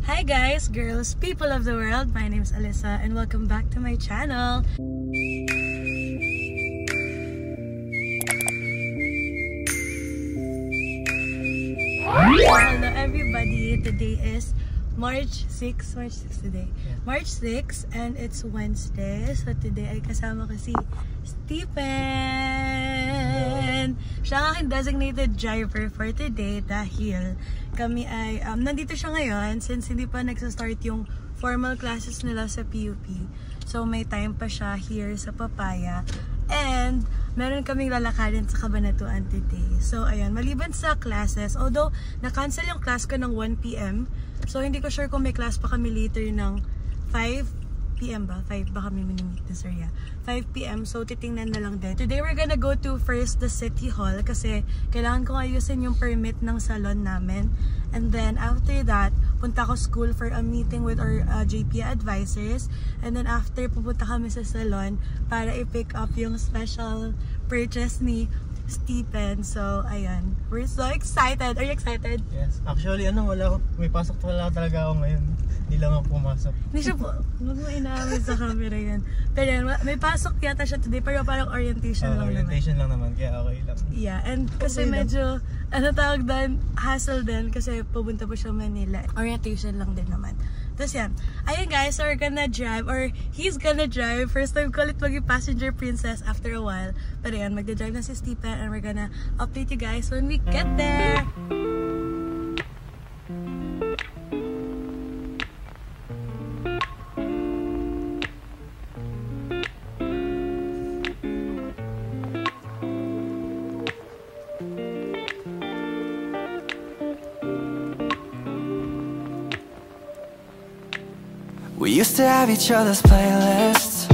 Hi guys, girls, people of the world. My name is Alyssa and welcome back to my channel. Hello everybody. Today is March 6 today. March 6 and it's Wednesday. So today ay kasama ko si Stephen. Siya ang aking designated driver for today dahil kami ay nandito siya ngayon since hindi pa nagsa-start yung formal classes nila sa PUP. So may time pa siya here sa Papaya. And meron kaming lalakarin sa Cabanatuan today. So ayan, maliban sa classes, although na-cancel yung class ko ng 1 PM. So hindi ko sure kung may class pa kami later ng 5 PM ba? 5 ba kami minimit na sir? Yeah. 5 PM. So titingnan na lang din. Today we're gonna go to first the City Hall kasi kailangan ko ayusin yung permit ng salon namin. And then after that, punta ko school for a meeting with our JP advisors. And then after, pupunta kami sa salon para i-pick up yung special purchase ni Stephen. So, ayan. We're so excited. Are you excited? Yes. Actually, may pasok talaga ako ngayon. Hindi lang ako pumasok. Hindi siya po. Huwag mo inaamin sa camera yan. Pero yan, may pasok yata siya today. Pero parang orientation lang orientation naman. lang naman. Kaya okay lang. Yeah. And kasi okay medyo, tawag doon, hassle din. Kasi pupunta po siya Manila. Orientation lang din naman. Tapos yan. Ayun guys, so we're gonna drive. Or he's gonna drive. First time ko ulit maging passenger princess after a while. Pero yan, magdadrive na si Stephen. And we're gonna update you guys when we get there. We used to have each other's playlists.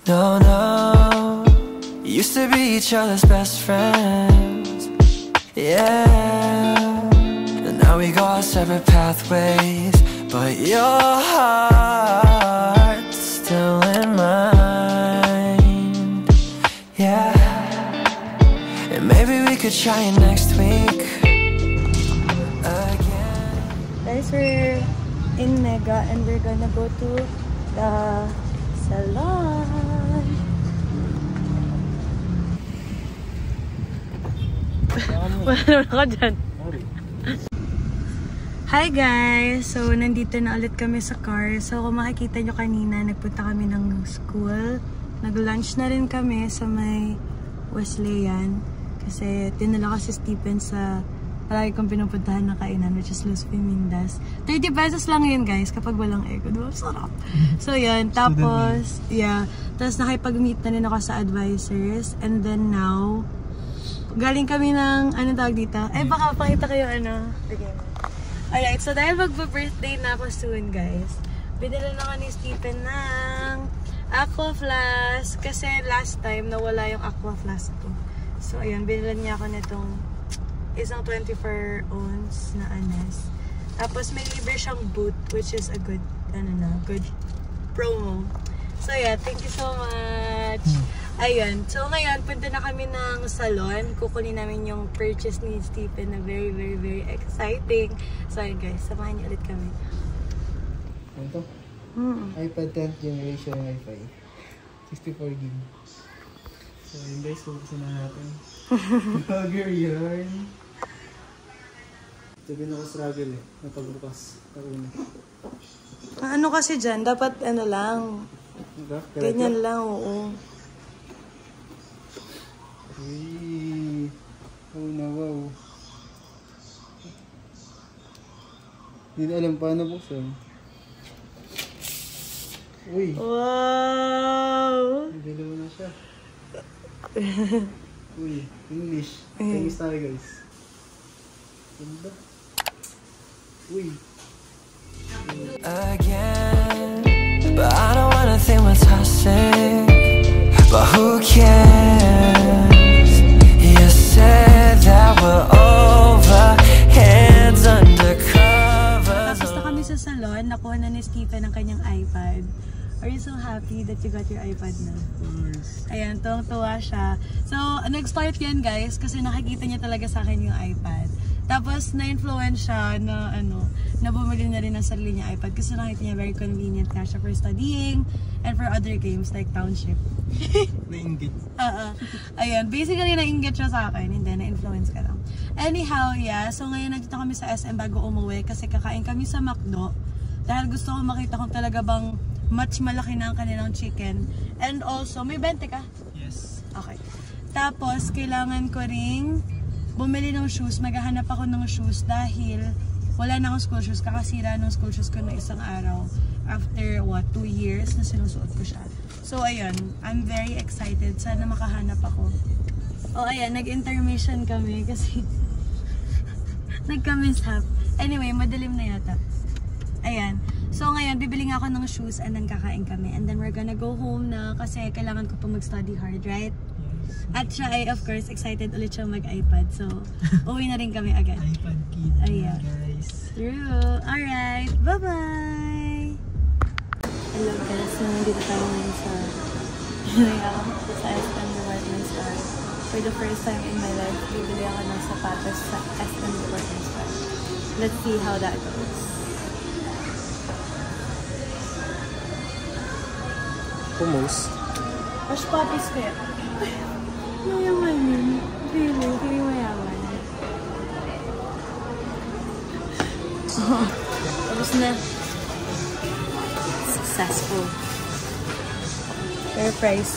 No, used to be each other's best friends. Yeah. And now we go our separate pathways, but your heart's still in mine. Yeah. And maybe we could try it next week again. Guys, we're in Mega and we're gonna go to the salon. Wala naman ako dyan. Hi guys! So, nandito na ulit kami sa car. So, kung makikita nyo kanina, nagpunta kami ng school. Nag-lunch na rin kami sa may Wesleyan. Kasi, tinala ko si Stephen sa palagi kong pinupuntahan na kainan, which is Los Pimindas. 30 pesos lang yun guys, kapag walang ego. Diba? Sarap. So yun, tapos, yeah. Tapos nakipag-meet na rin ako sa advisors. And then now, galing kami ng, anong tawag dito? Ay, baka pakita kayo, Again. Alright, so dahil mag-birthday na ako soon guys, binila na ako ni Stephen ng aqua flask. Kasi last time, nawala yung aqua flask ko. So ayun, binila niya ako nitong isang 24 ounce na anes. Tapos may libre siyang boot, which is a good, good promo. So yeah, thank you so much. Ayun. So ngayon, punta na kami ng salon. Kukunin namin yung purchase ni Stephen na very, very, very exciting. So ayun guys, samahan niyo ulit kami. Ito? iPad 10th generation Wi-Fi. 64 GB. So yun guys, buksan na natin. Hugger yarn. Ito din ako struggle napagbukas. Ano kasi dyan? Dapat lang. Ganyan lang, oo. Uy. Oh na, wow. Hindi na alam paano buksan. Uy. Wow! Dalawa na siya. Uy, English. English tayo guys. Ganda. Uy. Again, but I don't wanna think we're toxic. But who cares? You said that we're over, hands under covers. Tapos na kami sa salon, nakuha na ni Stephen ang kanyang iPad. Are you so happy that you got your iPad na? Of course. Ayan, tuwang-tuwa siya. So, nag-start yan guys kasi nakikita niya talaga sa akin yung iPad. Tapos, na-influence siya na na bumili na rin ng sarili niya iPad kasi nakita niya very convenient nga siya for studying and for other games like Township. Nainggit. Ayun, basically nainggit siya sa akin, hindi, na-influence ka lang. Anyhow, yeah, so ngayon nandito kami sa SM bago umuwi kasi kakain kami sa McDo dahil gusto ko makita kung talaga bang much malaki na ang kanilang chicken. And also, may 20 ka? Yes. Okay. Tapos, kailangan ko ring bumili ng shoes. Maghahanap ako ng shoes dahil wala na akong school shoes. Kakasira ng school shoes ko na isang araw. After, 2 years na sinusuot ko siya. So, ayun. I'm very excited. Sana makahanap ako. Oh, ayan. Nag-intermission kami kasi nagka-mishap. Anyway, madilim na yata. Ayan. So, ngayon, bibili nga ako ng shoes and then kakain kami. And then we're gonna go home na kasi kailangan ko pa mag-study hard, right? At siya ay, of course, excited ulit siya mag-iPad. So, uwi na rin kami agad. iPad kid, ayan, guys. True. Alright. Bye-bye! Hello guys. So, nandito tayo ngayon sa SM Department Store. For the first time in my life, bibili ako ng sapatos sa SM Department Store. Let's see how that goes. Almost. Rush puppies kaya. Mayaman yun. Really, hindi mayaman. Oh, tapos na. Successful. Fair price.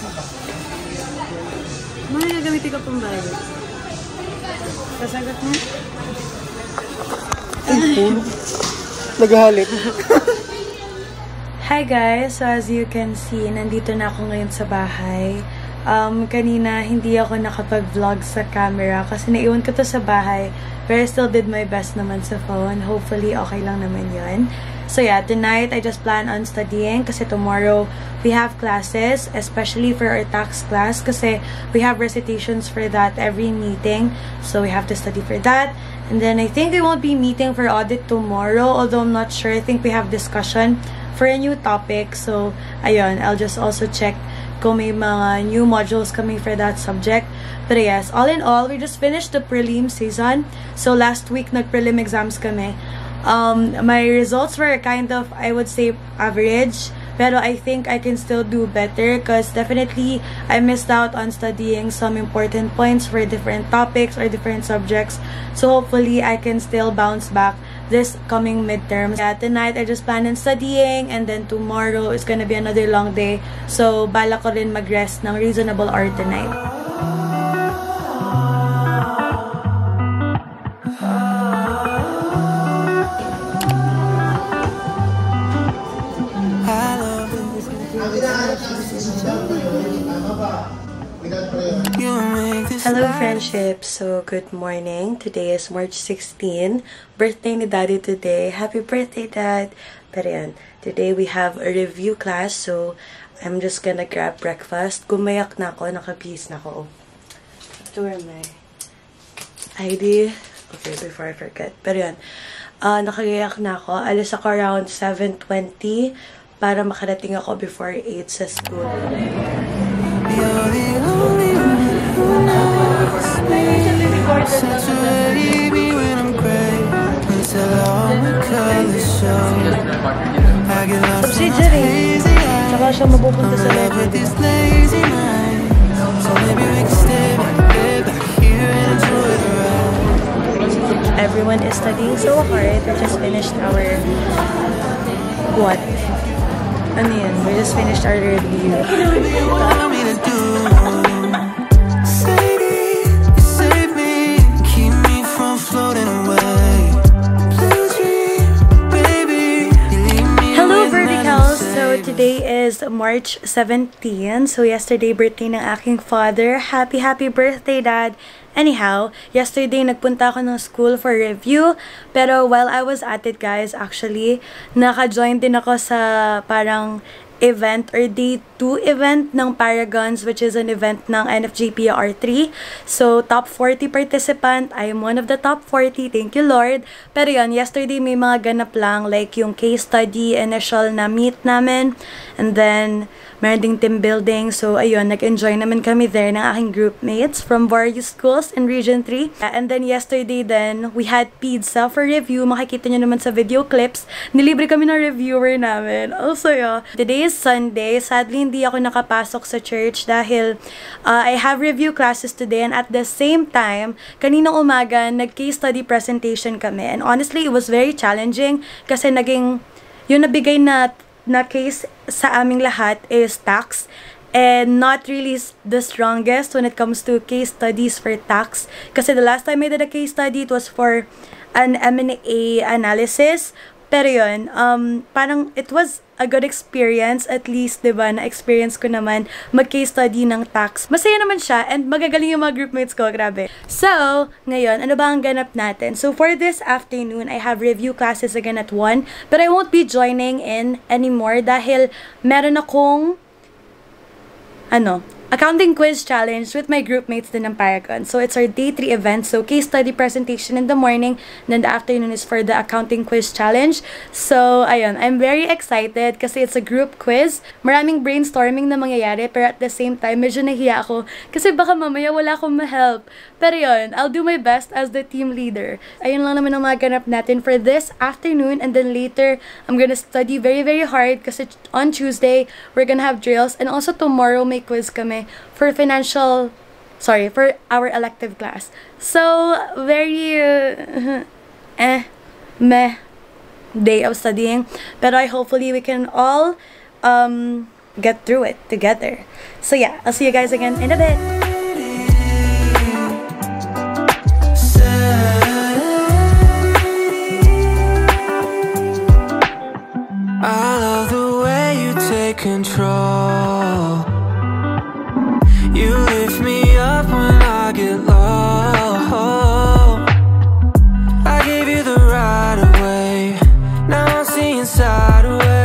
Mga nagagamitin ko pang bayad. Kasagot mo? Ay, puno. Naghahalip. Hi guys! So as you can see, nandito na ako ngayon sa bahay. Kanina hindi ako nakapag-vlog sa camera kasi naiwan ko to sa bahay. But I still did my best naman sa phone. Hopefully, okay lang naman yun. So yeah, tonight I just plan on studying kasi tomorrow we have classes, especially for our tax class kasi we have recitations for that every meeting. So we have to study for that. And then I think we won't be meeting for audit tomorrow, although I'm not sure. I think we have discussion for a new topic. So, ayun, I'll just also check kung may mga new modules coming for that subject. But yes, all in all, we just finished the prelim season. So, last week, nag-prelim exams kami. My results were kind of, I would say, average. Pero I think I can still do better because definitely I missed out on studying some important points for different topics or different subjects. So hopefully I can still bounce back this coming midterms. Yeah, tonight I just plan on studying and then tomorrow is gonna be another long day. So bala ko rin mag-rest ng reasonable hour tonight. Hello friendship! So, good morning. Today is March 16. Birthday ni Daddy today. Happy birthday, Dad! Pero yan, today we have a review class. So, I'm just gonna grab breakfast. Gumayak na ako. Nakabihis na ako. Where am I? ID? Okay, before I forget. Pero yan, nakagayak na ako. Alis ako around 7:20 para makarating ako before 8 sa school. Subsidiary. Tsaka siya mapupunta sa level. Everyone is studying so hard. We just finished our... What? Ano yun? We just finished our review. Today is March 17. So, yesterday, birthday ng aking father. Happy birthday, Dad! Anyhow, yesterday, nagpunta ako ng school for review. Pero, while I was at it, guys, actually, naka-join din ako sa parang event or day 2 event ng Paragons, which is an event ng NFJPR3. So, top 40 participant. I am one of the top 40. Thank you, Lord. Pero yun, yesterday may mga ganap lang, like yung case study, initial na meet namin. And then, meron ding team building. So, ayun, nag-enjoy naman kami there ng aking groupmates from various schools in Region 3. And then, yesterday then, we had pizza for review. Makikita nyo naman sa video clips. Nilibre kami ng reviewer namin. Also, yeah. Today is Sunday. Sadly, hindi ako nakapasok sa church dahil I have review classes today. And at the same time, kaninang umaga, nag-case study presentation kami. And honestly, it was very challenging kasi naging, yung nabigay na case sa aming lahat is tax, and not really the strongest when it comes to case studies for tax. Kasi the last time I did a case study, it was for an M&A analysis. Pero yun, parang it was a good experience, at least, diba, na-experience ko naman mag-case study ng tax. Masaya naman siya, and magagaling yung mga groupmates ko, grabe. So, ngayon, ano ba ang ganap natin? So, for this afternoon, I have review classes again at 1, but I won't be joining in anymore dahil meron akong, accounting quiz challenge with my groupmates din ng Paragon. So, it's our day 3 event. So, case study presentation in the morning, and then the afternoon is for the accounting quiz challenge. So, ayun, I'm very excited kasi it's a group quiz. Maraming brainstorming na mangyayari, pero at the same time, medyo nahiya ako kasi baka mamaya wala akong ma-help. Pero yun, I'll do my best as the team leader. Ayun lang naman ang mga ganap natin for this afternoon, and then later, I'm gonna study very, very hard kasi on Tuesday, we're gonna have drills, and also tomorrow may quiz kami for for our elective class. So, very, meh day of studying. But hopefully we can all, get through it together. So yeah, I'll see you guys again in a bit. I love the way you take control. You lift me up when I get low. I gave you the right of way. Now I'm seeing sideways.